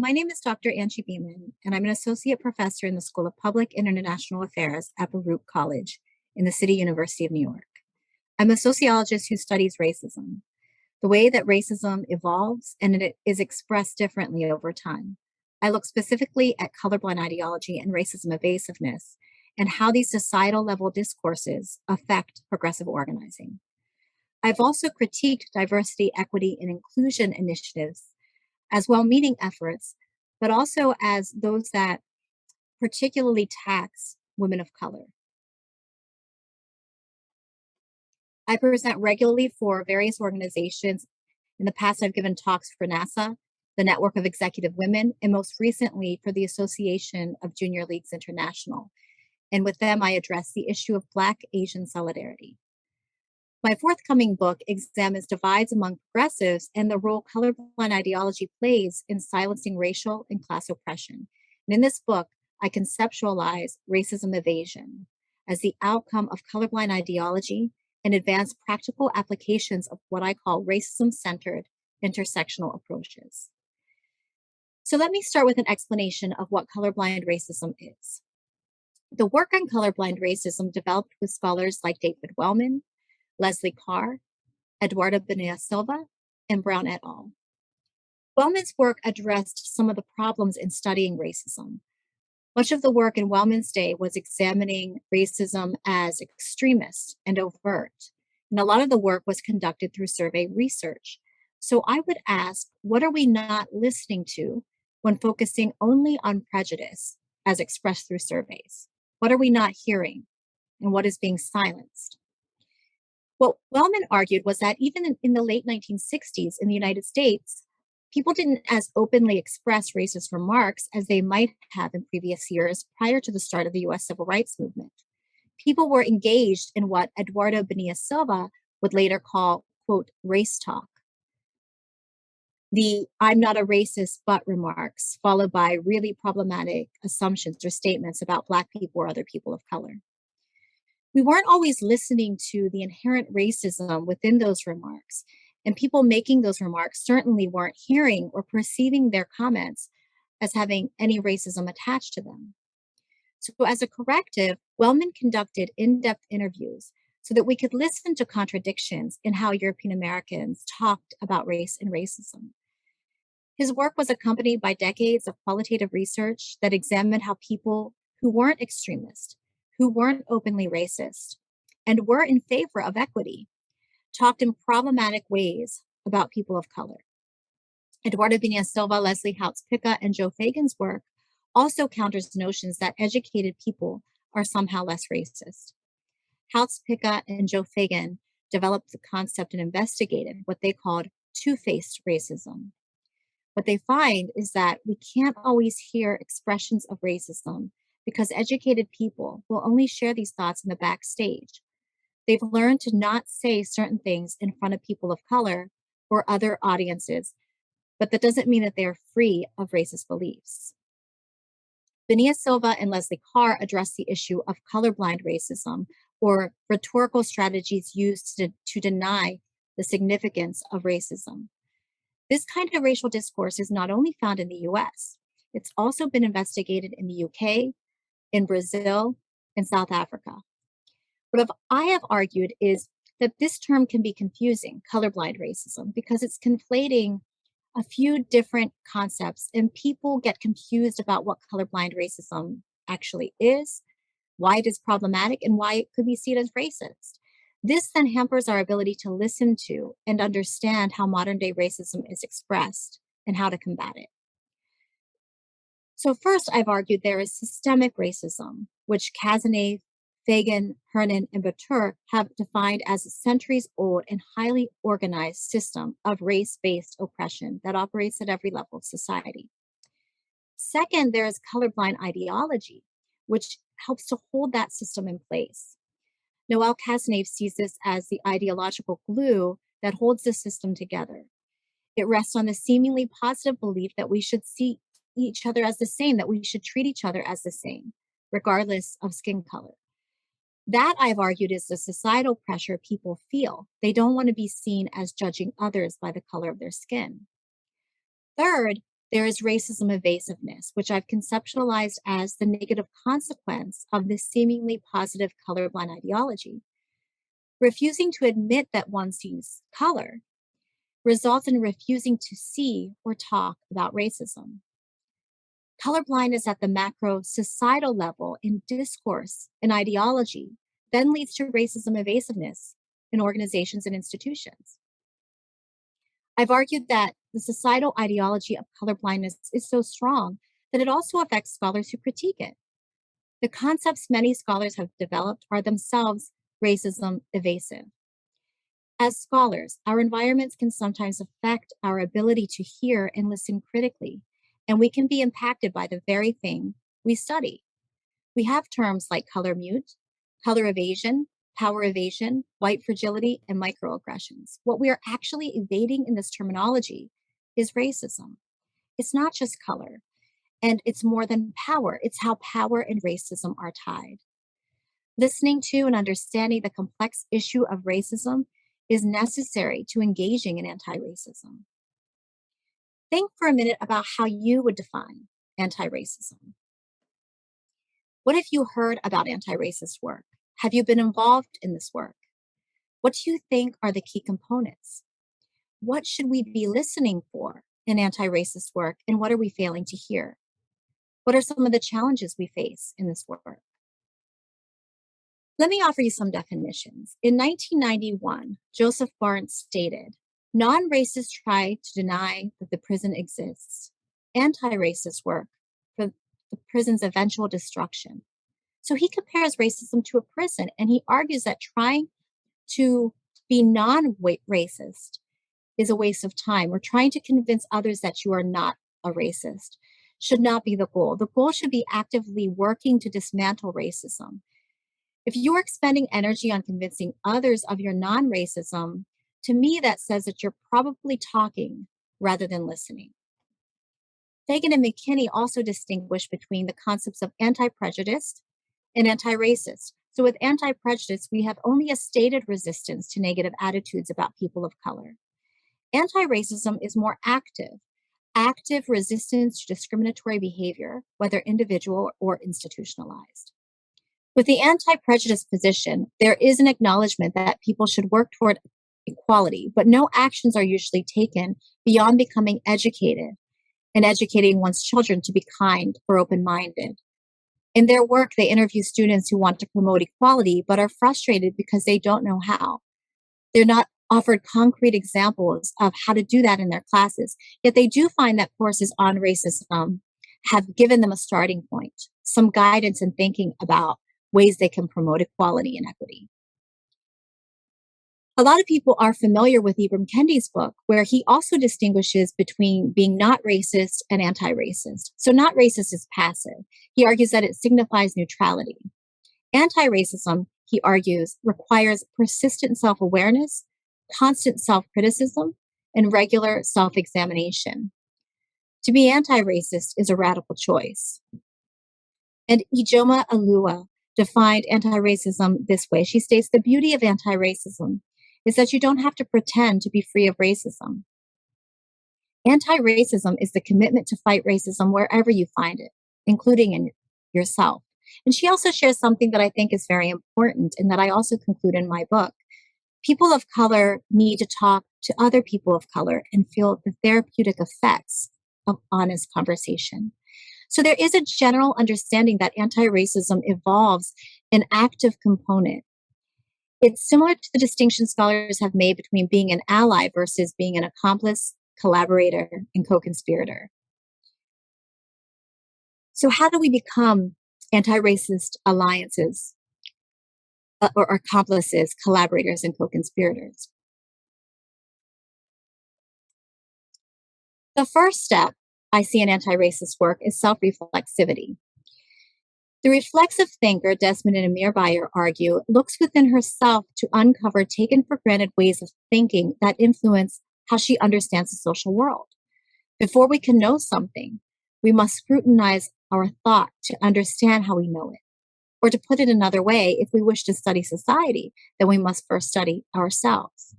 my name is Dr. Angie beeman, and I'm an associate professor in the School of Public and International Affairs at Baruch College in the City University of New York. I'm a sociologist who studies racism, the way that racism evolves and it is expressed differently over time. I look specifically at colorblind ideology and racism evasiveness and how these societal level discourses affect progressive organizing. I've also critiqued diversity, equity, and inclusion initiatives as well-meaning efforts, but also as those that particularly tax women of color. I present regularly for various organizations. In the past, I've given talks for NASA, the Network of Executive Women, and most recently for the Association of Junior Leagues International. And with them, I address the issue of Black Asian solidarity. My forthcoming book examines divides among progressives and the role colorblind ideology plays in silencing racial and class oppression. And in this book, I conceptualize racism evasion as the outcome of colorblind ideology and advance practical applications of what I call racism-centered intersectional approaches. So let me start with an explanation of what colorblind racism is. The work on colorblind racism developed with scholars like David Wellman, Leslie Carr, Eduardo Bonilla Silva, and Brown et al. Wellman's work addressed some of the problems in studying racism. Much of the work in Wellman's day was examining racism as extremist and overt, and a lot of the work was conducted through survey research. So I would ask, what are we not listening to when focusing only on prejudice as expressed through surveys? What are we not hearing, and what is being silenced? What Wellman argued was that even in the late 1960s in the United States, people didn't as openly express racist remarks as they might have in previous years prior to the start of the US Civil Rights Movement. People were engaged in what Eduardo Bonilla Silva would later call, quote, race talk. The "I'm not a racist but" remarks, followed by really problematic assumptions or statements about Black people or other people of color. We weren't always listening to the inherent racism within those remarks, and people making those remarks certainly weren't hearing or perceiving their comments as having any racism attached to them. So, as a corrective, Wellman conducted in-depth interviews so that we could listen to contradictions in how European Americans talked about race and racism. His work was accompanied by decades of qualitative research that examined how people who weren't extremists, who weren't openly racist, and were in favor of equity, talked in problematic ways about people of color. Eduardo Bonilla Silva, Leslie Houts-Picka, and Joe Fagan's work also counters notions that educated people are somehow less racist. Houts-Picka and Joe Fagan developed the concept and investigated what they called two-faced racism. What they find is that we can't always hear expressions of racism because educated people will only share these thoughts in the backstage. They've learned to not say certain things in front of people of color or other audiences, but that doesn't mean that they're free of racist beliefs. Bonilla Silva and Leslie Carr address the issue of colorblind racism, or rhetorical strategies used to deny the significance of racism. This kind of racial discourse is not only found in the US, it's also been investigated in the UK, in Brazil, and South Africa. What I have argued is that this term can be confusing, colorblind racism, because it's conflating a few different concepts and people get confused about what colorblind racism actually is, why it is problematic, and why it could be seen as racist. This then hampers our ability to listen to and understand how modern day racism is expressed and how to combat it. So first, I've argued there is systemic racism, which Cazenave, Fagan, Hernan, and Batur have defined as a centuries-old and highly organized system of race-based oppression that operates at every level of society. Second, there is colorblind ideology, which helps to hold that system in place. Noel Cazenave sees this as the ideological glue that holds the system together. It rests on the seemingly positive belief that we should see each other as the same, that we should treat each other as the same, regardless of skin color. That, I've argued, is the societal pressure people feel. They don't want to be seen as judging others by the color of their skin. Third, There is racism evasiveness, which I've conceptualized as the negative consequence of this seemingly positive colorblind ideology. Refusing to admit that one sees color results in refusing to see or talk about racism. Colorblindness at the macro societal level in discourse and ideology then leads to racism evasiveness in organizations and institutions. I've argued that the societal ideology of colorblindness is so strong that it also affects scholars who critique it. The concepts many scholars have developed are themselves racism evasive. As scholars, our environments can sometimes affect our ability to hear and listen critically, and we can be impacted by the very thing we study. We have terms like color mute, color evasion, power evasion, white fragility, and microaggressions. What we are actually evading in this terminology is racism. It's not just color, and it's more than power. It's how power and racism are tied. Listening to and understanding the complex issue of racism is necessary to engaging in anti racism. Think for a minute about how you would define anti racism. What have you heard about anti racist work? Have you been involved in this work? What do you think are the key components? What should we be listening for in anti racist work, and what are we failing to hear? What are some of the challenges we face in this work? Let me offer you some definitions. In 1991, Joseph Barnes stated, non racists try to deny that the prison exists. Anti racist work for the prison's eventual destruction. So he compares racism to a prison, and he argues that trying to be non racist is a waste of time, or trying to convince others that you are not a racist should not be the goal. The goal should be actively working to dismantle racism. If you are expending energy on convincing others of your non racism, to me, that says that you're probably talking rather than listening. Fagan and McKinney also distinguish between the concepts of anti prejudice and anti racist. So, with anti prejudice, we have only a stated resistance to negative attitudes about people of color. Anti racism is more active resistance to discriminatory behavior, whether individual or institutionalized. With the anti prejudice position, there is an acknowledgement that people should work toward equality, but no actions are usually taken beyond becoming educated and educating one's children to be kind or open minded. In their work, they interview students who want to promote equality but are frustrated because they don't know how. They're not offered concrete examples of how to do that in their classes, yet they do find that courses on racism have given them a starting point, some guidance in thinking about ways they can promote equality and equity. A lot of people are familiar with Ibram Kendi's book, where he also distinguishes between being not racist and anti racist. So, not racist is passive. He argues that it signifies neutrality. Anti racism, he argues, requires persistent self awareness, constant self criticism, and regular self examination. To be anti racist is a radical choice. And Ijoma Alua defined anti racism this way. She states the beauty of anti racism is that you don't have to pretend to be free of racism. Anti racism is the commitment to fight racism wherever you find it, including in yourself. And she also shares something that I think is very important and that I also conclude in my book. People of color need to talk to other people of color and feel the therapeutic effects of honest conversation. So there is a general understanding that anti racism involves an active component. It's similar to the distinction scholars have made between being an ally versus being an accomplice, collaborator, and co conspirator. So, how do we become anti racist alliances or accomplices, collaborators, and co conspirators? The first step I see in anti racist work is self reflexivity. The reflexive thinker, Desmond and Amir Bayer argue, looks within herself to uncover taken for granted ways of thinking that influence how she understands the social world. Before we can know something, we must scrutinize our thought to understand how we know it. Or to put it another way, if we wish to study society, then we must first study ourselves.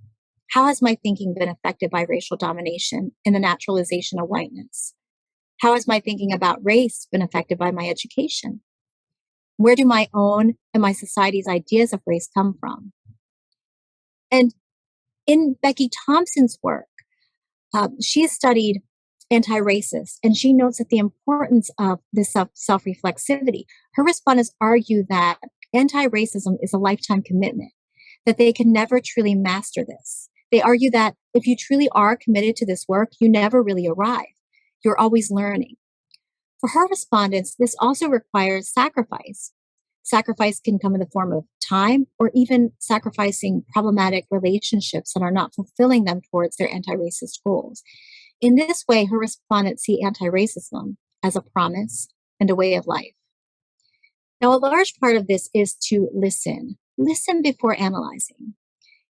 How has my thinking been affected by racial domination and the naturalization of whiteness? How has my thinking about race been affected by my education? Where do my own and my society's ideas of race come from? And in Becky Thompson's work, she has studied anti-racist, and she notes that the importance of this self-reflexivity. Her respondents argue that anti-racism is a lifetime commitment, that they can never truly master this. They argue that if you truly are committed to this work, you never really arrive. You're always learning. For her respondents, this also requires sacrifice. Sacrifice can come in the form of time or even sacrificing problematic relationships that are not fulfilling them towards their anti racist goals. In this way, her respondents see anti racism as a promise and a way of life. Now, a large part of this is to listen. Listen before analyzing.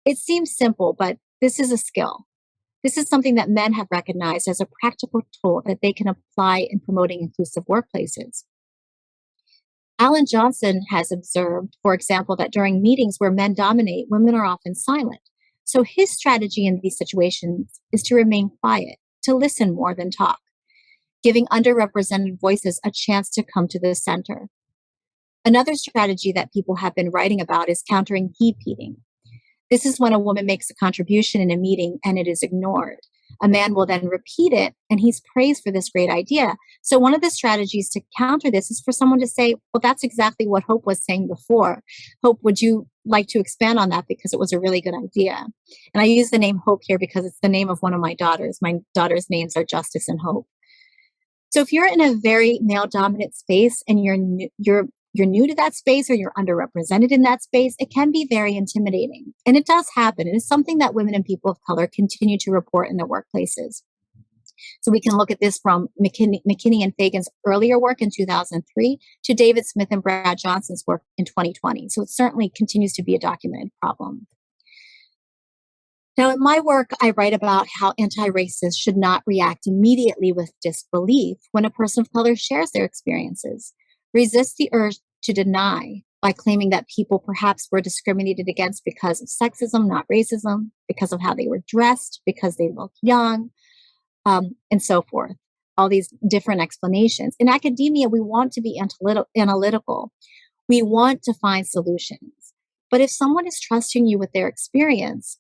It seems simple, but this is a skill. This is something that men have recognized as a practical tool that they can apply in promoting inclusive workplaces. Alan Johnson has observed, for example, that during meetings where men dominate, women are often silent. So his strategy in these situations is to remain quiet, to listen more than talk, giving underrepresented voices a chance to come to the center. Another strategy that people have been writing about is countering heap-eating. This is when a woman makes a contribution in a meeting and it is ignored. A man will then repeat it and he's praised for this great idea. So, one of the strategies to counter this is for someone to say, well, that's exactly what Hope was saying before. Hope, would you like to expand on that because it was a really good idea? And I use the name Hope here because it's the name of one of my daughters. My daughter's names are Justice and Hope. So if you're in a very male dominant space and you're new to that space or you're underrepresented in that space, it can be very intimidating. And it does happen. It is something that women and people of color continue to report in their workplaces. So we can look at this from McKinney and Fagan's earlier work in 2003 to David Smith and Brad Johnson's work in 2020. So it certainly continues to be a documented problem. Now, in my work, I write about how anti-racists should not react immediately with disbelief when a person of color shares their experiences. Resist the urge to deny by claiming that people perhaps were discriminated against because of sexism, not racism, because of how they were dressed, because they look young, and so forth. All these different explanations. In academia, we want to be analytical. We want to find solutions. But if someone is trusting you with their experience,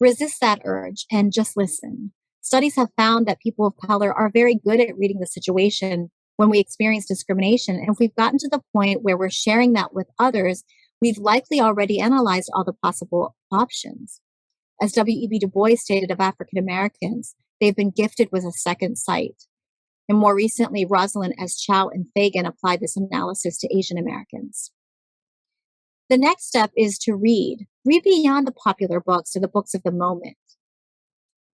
resist that urge and just listen. Studies have found that people of color are very good at reading the situation when we experience discrimination. And if we've gotten to the point where we're sharing that with others, we've likely already analyzed all the possible options. As W.E.B. Du Bois stated of African Americans, they've been gifted with a second sight. And more recently, Rosalind S. Chow and Fagan applied this analysis to Asian Americans. The next step is to read. Read beyond the popular books or the books of the moment.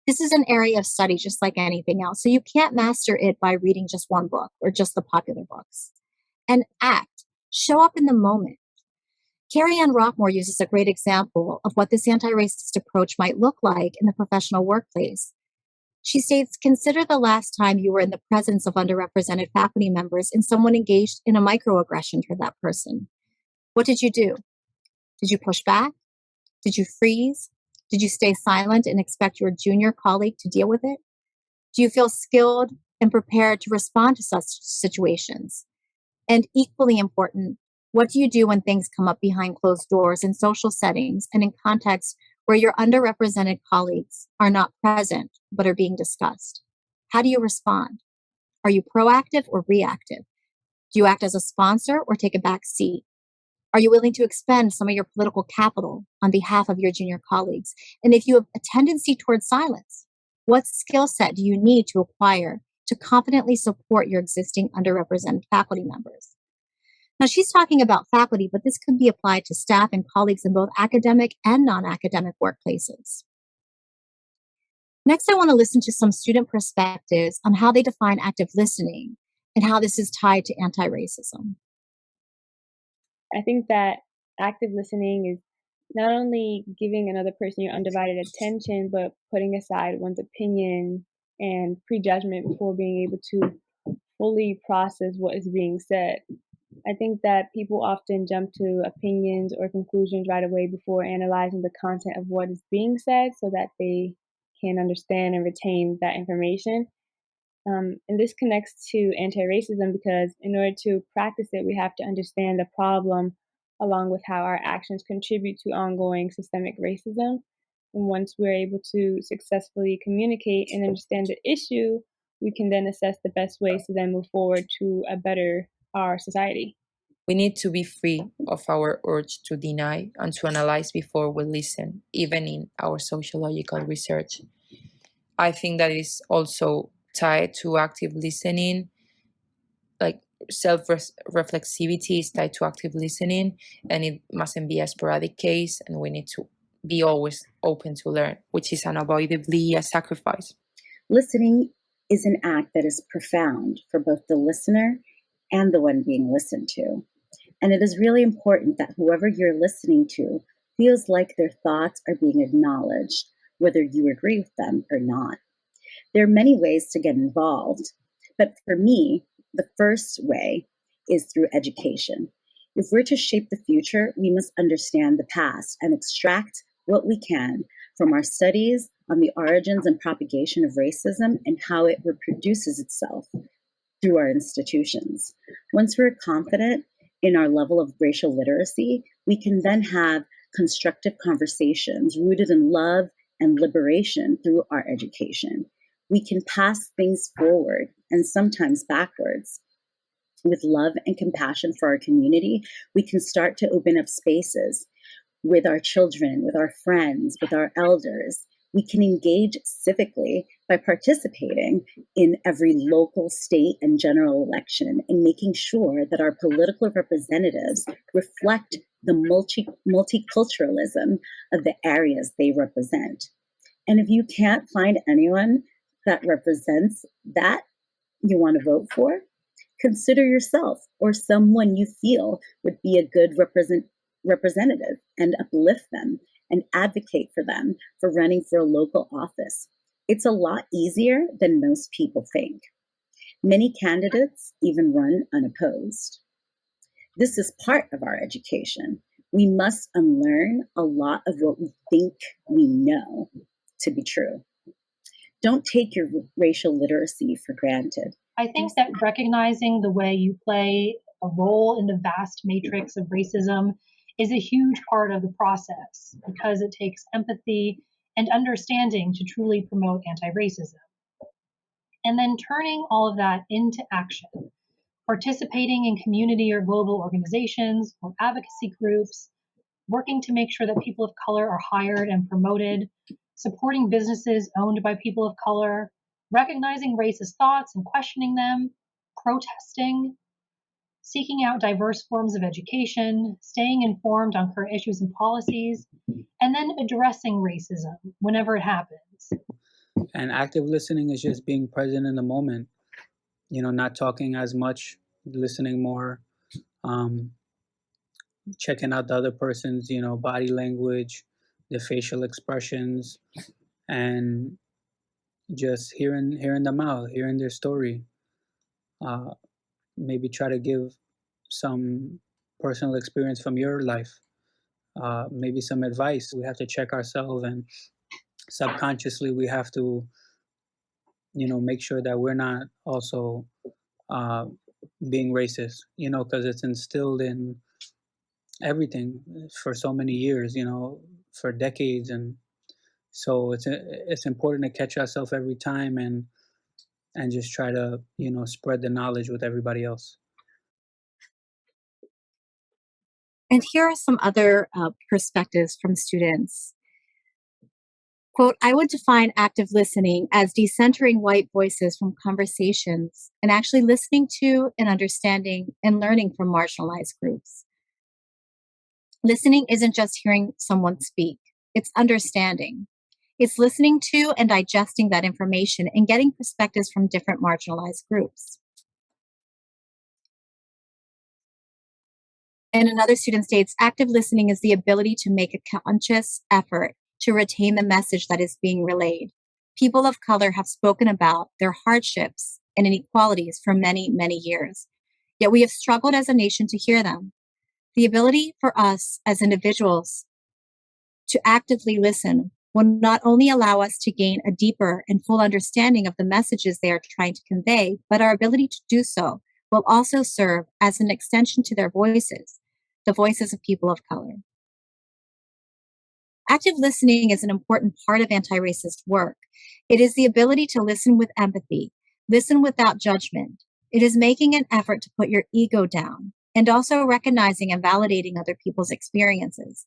This is an area of study just like anything else. So you can't master it by reading just one book or just the popular books. And act. Show up in the moment. Carrie Ann Rockmore uses a great example of what this anti-racist approach might look like in the professional workplace. She states, consider the last time you were in the presence of underrepresented faculty members and someone engaged in a microaggression toward that person. What did you do? Did you push back? Did you freeze? Did you stay silent and expect your junior colleague to deal with it? Do you feel skilled and prepared to respond to such situations? And equally important, what do you do when things come up behind closed doors in social settings and in contexts where your underrepresented colleagues are not present but are being discussed? How do you respond? Are you proactive or reactive? Do you act as a sponsor or take a back seat? Are you willing to expend some of your political capital on behalf of your junior colleagues? And if you have a tendency towards silence, what skill set do you need to acquire to confidently support your existing underrepresented faculty members? Now, she's talking about faculty, but this could be applied to staff and colleagues in both academic and non-academic workplaces. Next, I want to listen to some student perspectives on how they define active listening and how this is tied to anti-racism. I think that active listening is not only giving another person your undivided attention, but putting aside one's opinion and prejudgment before being able to fully process what is being said. I think that people often jump to opinions or conclusions right away before analyzing the content of what is being said so that they can understand and retain that information. And this connects to anti-racism because in order to practice it, we have to understand the problem along with how our actions contribute to ongoing systemic racism. And once we're able to successfully communicate and understand the issue, we can then assess the best ways to then move forward to a better our society. We need to be free of our urge to deny and to analyze before we listen, even in our sociological research. I think that is also tied to active listening, like self-reflexivity is tied to active listening, and it mustn't be a sporadic case, and we need to be always open to learn, which is unavoidably a sacrifice. Listening is an act that is profound for both the listener and the one being listened to. And it is really important that whoever you're listening to feels like their thoughts are being acknowledged, whether you agree with them or not. There are many ways to get involved, but for me, the first way is through education. If we're to shape the future, we must understand the past and extract what we can from our studies on the origins and propagation of racism and how it reproduces itself through our institutions. Once we're confident in our level of racial literacy, we can then have constructive conversations rooted in love and liberation through our education. We can pass things forward and sometimes backwards. With love and compassion for our community, we can start to open up spaces with our children, with our friends, with our elders. We can engage civically by participating in every local, state, and general election and making sure that our political representatives reflect the multiculturalism of the areas they represent. And if you can't find anyone that represents that you want to vote for, consider yourself or someone you feel would be a good representative and uplift them and advocate for them for running for a local office. It's a lot easier than most people think. Many candidates even run unopposed. This is part of our education. We must unlearn a lot of what we think we know to be true. Don't take your racial literacy for granted. I think that recognizing the way you play a role in the vast matrix of racism is a huge part of the process because it takes empathy and understanding to truly promote anti-racism. And then turning all of that into action, participating in community or global organizations or advocacy groups, working to make sure that people of color are hired and promoted, supporting businesses owned by people of color, recognizing racist thoughts and questioning them, protesting, seeking out diverse forms of education, staying informed on current issues and policies, and then addressing racism whenever it happens. And active listening is just being present in the moment, not talking as much, listening more, checking out the other person's, body language, the facial expressions, and just hearing them out, hearing their story. Maybe try to give some personal experience from your life, maybe some advice. We have to check ourselves, and subconsciously we have to, make sure that we're not also being racist, because it's instilled in everything for so many years, for decades. And so it's important to catch ourselves every time and just try to, spread the knowledge with everybody else. And here are some other perspectives from students. Quote, I would define active listening as decentering white voices from conversations and actually listening to and understanding and learning from marginalized groups. Listening isn't just hearing someone speak, it's understanding. It's listening to and digesting that information and getting perspectives from different marginalized groups. And another student states, active listening is the ability to make a conscious effort to retain the message that is being relayed. People of color have spoken about their hardships and inequalities for many, many years, yet we have struggled as a nation to hear them. The ability for us as individuals to actively listen will not only allow us to gain a deeper and full understanding of the messages they are trying to convey, but our ability to do so will also serve as an extension to their voices, the voices of people of color. Active listening is an important part of anti-racist work. It is the ability to listen with empathy, listen without judgment. It is making an effort to put your ego down and also recognizing and validating other people's experiences.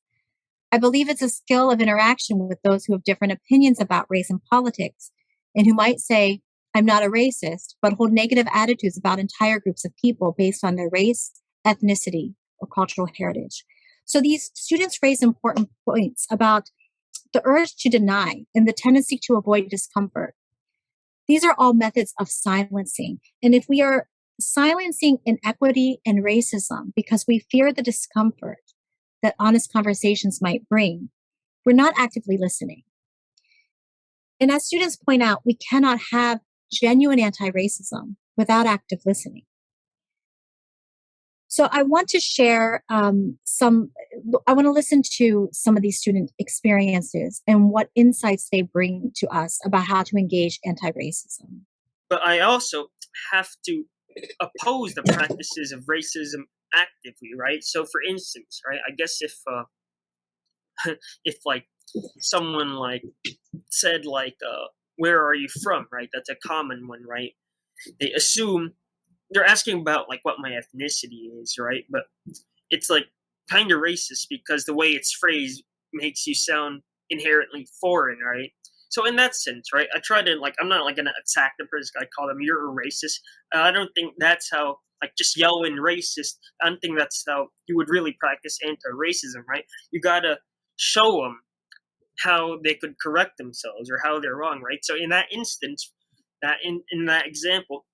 I believe it's a skill of interaction with those who have different opinions about race and politics and who might say, I'm not a racist, but hold negative attitudes about entire groups of people based on their race, ethnicity, or cultural heritage. So these students raise important points about the urge to deny and the tendency to avoid discomfort. These are all methods of silencing. And if we are silencing inequity and racism because we fear the discomfort that honest conversations might bring, we're not actively listening. And as students point out, we cannot have genuine anti-racism without active listening. So I want to share I want to listen to some of these student experiences and what insights they bring to us about how to engage anti-racism. But I also have to oppose the practices of racism actively, right? So for instance, right, I guess if like someone like said like where are you from, right? That's a common one, right? They assume they're asking about like what my ethnicity is, right? But it's like kind of racist because the way it's phrased makes you sound inherently foreign, right? So in that sense, right, I try to like, I'm not like gonna attack the person. I call them you're a racist. I don't think that's how like just yelling racist. I don't think that's how you would really practice anti-racism, right? You gotta show them how they could correct themselves or how they're wrong, right? So in that instance, that in that example,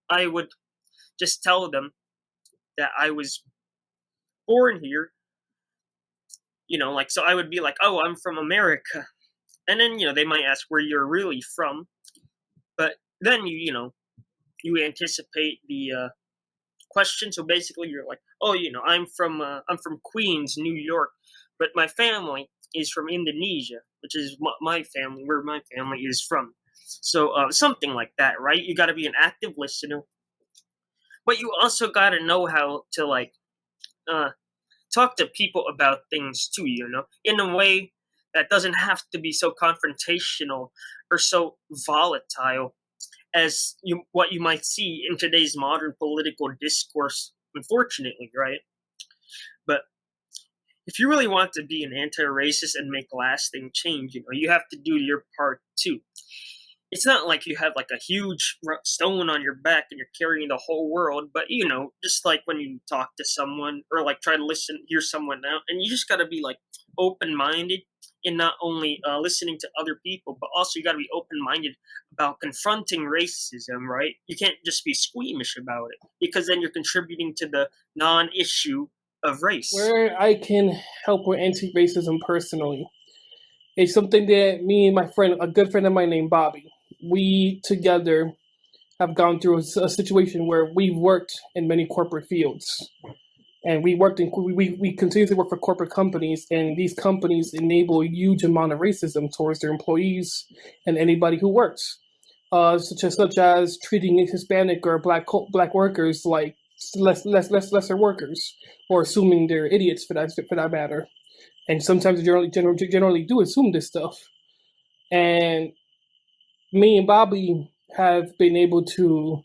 I would just tell them that I was born here, you know, like, so I would be like, oh, I'm from America. And then, you know, they might ask where you're really from. But then, you anticipate the question. So basically you're like, oh, I'm from Queens, New York. But my family is from Indonesia, which is my family, where my family is from. So something like that, right? You got to be an active listener. But you also got to know how to like talk to people about things too, in a way that doesn't have to be so confrontational or so volatile as what you might see in today's modern political discourse, unfortunately, right? But if you really want to be an anti-racist and make lasting change, you have to do your part too. It's not like you have like a huge stone on your back and you're carrying the whole world, but just like when you talk to someone or like try to hear someone out, and you just got to be like open-minded in not only listening to other people, but also you got to be open-minded about confronting racism, right? You can't just be squeamish about it because then you're contributing to the non-issue of race. Where I can help with anti-racism personally, it's something that me and my friend, a good friend of mine named Bobby, we together have gone through a situation where we've worked in many corporate fields. And we continue to work for corporate companies, and these companies enable a huge amount of racism towards their employees and anybody who works, such as treating Hispanic or black workers like lesser workers, or assuming they're idiots for that matter. And sometimes they generally do assume this stuff. And me and Bobby have been able to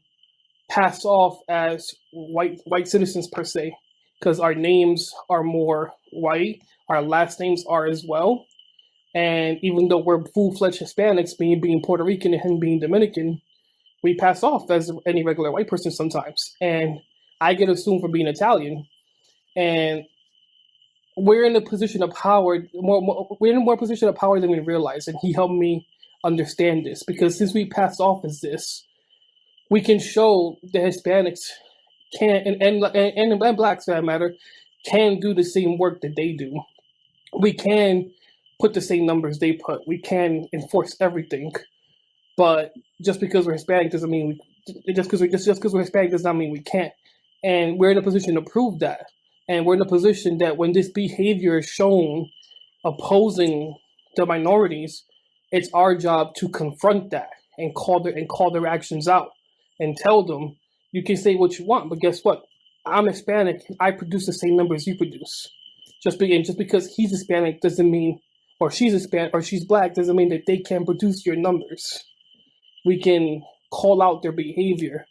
pass off as white citizens per se, because our names are more white, our last names are as well. And even though we're full-fledged Hispanics, being Puerto Rican and being Dominican, we pass off as any regular white person sometimes. And I get assumed for being Italian. And we're in a position of power, we're in a more position of power than we realize. And he helped me understand this, because since we pass off as this, we can show the Hispanics can, and blacks for that matter, can do the same work that they do. We can put the same numbers they put. We can enforce everything. But just because we're Hispanic doesn't mean just because we're Hispanic does not mean we can't. And we're in a position to prove that. And we're in a position that when this behavior is shown opposing the minorities, it's our job to confront that and call their actions out and tell them, you can say what you want, but guess what? I'm Hispanic. I produce the same numbers you produce. Just because he's Hispanic doesn't mean, or she's Hispanic or she's black doesn't mean that they can produce your numbers. We can call out their behavior,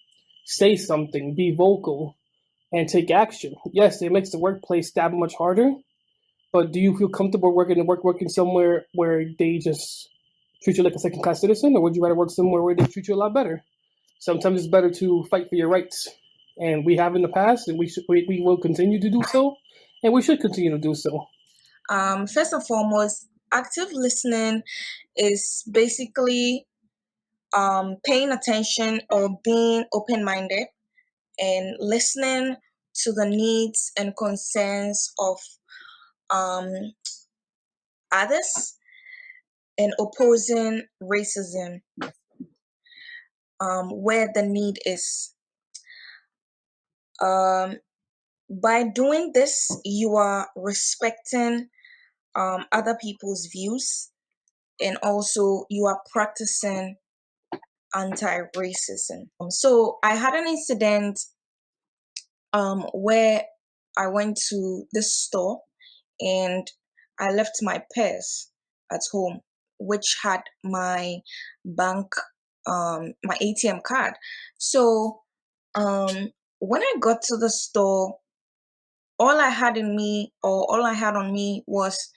say something, be vocal, and take action. Yes, it makes the workplace that much harder, but do you feel comfortable working somewhere where they just treat you like a second class citizen, or would you rather work somewhere where they treat you a lot better? Sometimes it's better to fight for your rights, and we have in the past, and we will continue to do so, and we should continue to do so. First and foremost, active listening is basically paying attention or being open-minded and listening to the needs and concerns of others and opposing racism where the need is. By doing this, you are respecting other people's views, and also you are practicing anti-racism. So I had an incident where I went to this store and I left my purse at home, which had my bank, my ATM card. So when I got to the store, all I had on me was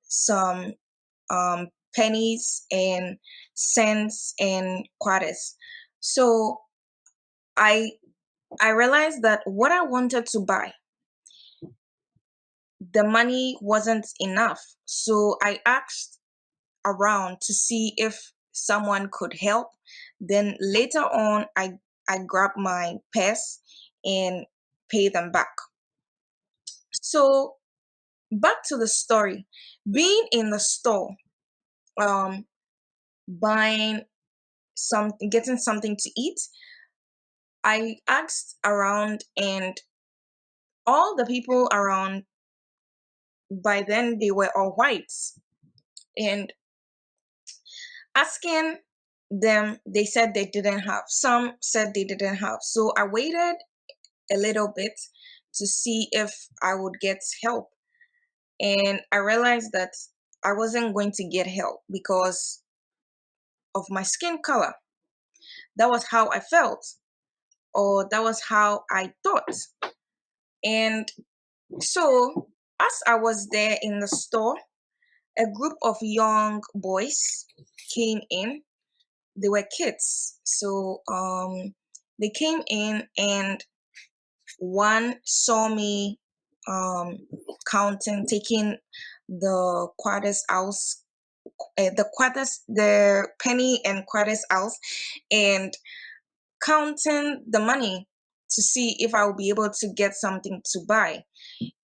some pennies and cents and quarters. So I realized that what I wanted to buy, the money wasn't enough. So I asked around to see if someone could help. Then later on, I grabbed my purse and pay them back. So back to the story. Being in the store, buying getting something to eat, I asked around, and all the people around, by then they were all whites. And asking them, they said they didn't have. Some said they didn't have. So I waited a little bit to see if I would get help. And I realized that I wasn't going to get help because of my skin color. That was how I felt, or that was how I thought. And so, as I was there in the store, a group of young boys came in. They were kids. So they came in, and one saw me taking the quarters out, the penny and quarters out, and counting the money to see if I would be able to get something to buy.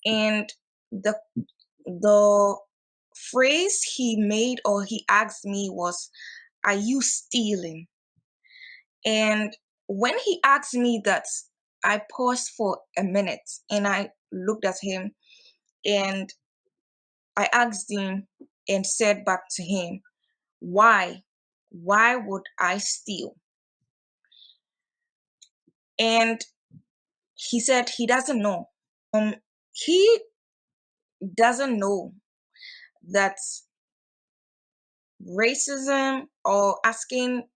And the phrase he made, or he asked me, was, "Are you stealing?" And when he asked me that, I paused for a minute and I looked at him, and I asked him and said back to him, "Why? Why would I steal?" And he said he doesn't know. He doesn't know that racism, or asking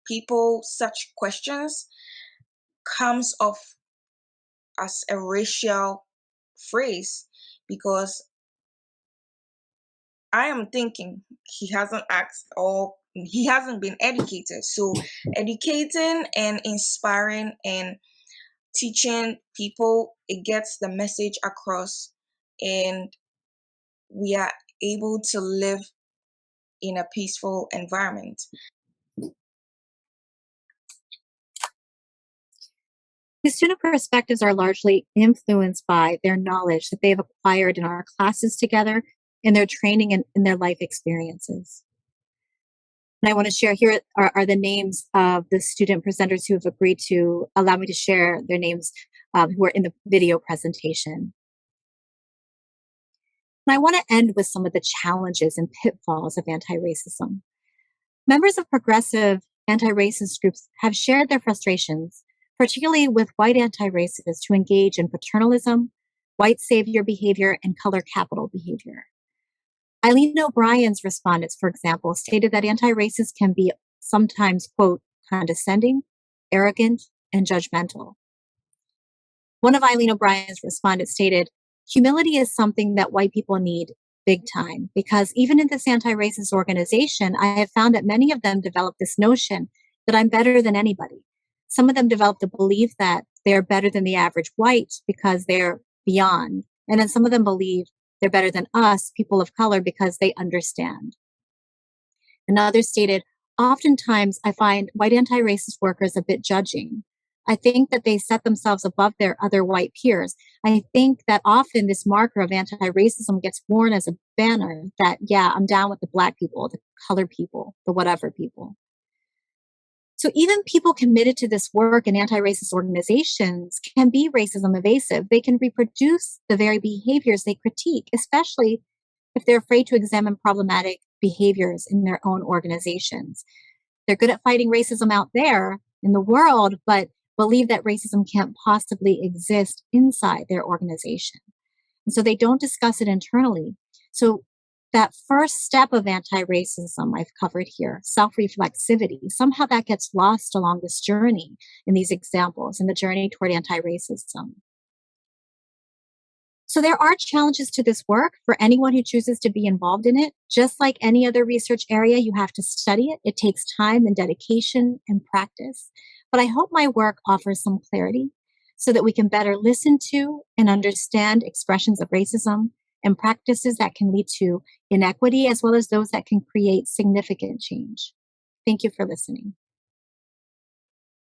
people such questions, comes off as a racial phrase, because I am thinking he hasn't asked, or he hasn't been educated. So educating and inspiring and teaching people, it gets the message across, and we are able to live in a peaceful environment. The student perspectives are largely influenced by their knowledge that they've acquired in our classes together, in their training, and in their life experiences. And I want to share here are the names of the student presenters who have agreed to allow me to share their names, who are in the video presentation. And I want to end with some of the challenges and pitfalls of anti-racism. Members of progressive anti-racist groups have shared their frustrations, particularly with white anti-racists who engage in paternalism, white savior behavior, and color capital behavior. Eileen O'Brien's respondents, for example, stated that anti-racists can be sometimes, quote, condescending, arrogant, and judgmental. One of Eileen O'Brien's respondents stated, humility is something that white people need big time, because even in this anti-racist organization, I have found that many of them developed this notion that I'm better than anybody. Some of them developed the belief that they're better than the average white because they're beyond. And then some of them believe they're better than us, people of color, because they understand. Another stated, oftentimes I find white anti-racist workers a bit judging. I think that they set themselves above their other white peers. I think that often this marker of anti-racism gets worn as a banner that, yeah, I'm down with the Black people, the color people, the whatever people. So even people committed to this work in anti-racist organizations can be racism evasive. They can reproduce the very behaviors they critique, especially if they're afraid to examine problematic behaviors in their own organizations. They're good at fighting racism out there in the world, but believe that racism can't possibly exist inside their organization. And so they don't discuss it internally. So that first step of anti-racism I've covered here, self-reflexivity, somehow that gets lost along this journey in these examples, in the journey toward anti-racism. So there are challenges to this work for anyone who chooses to be involved in it. Just like any other research area, you have to study it. It takes time and dedication and practice. But I hope my work offers some clarity so that we can better listen to and understand expressions of racism and practices that can lead to inequity, as well as those that can create significant change. Thank you for listening.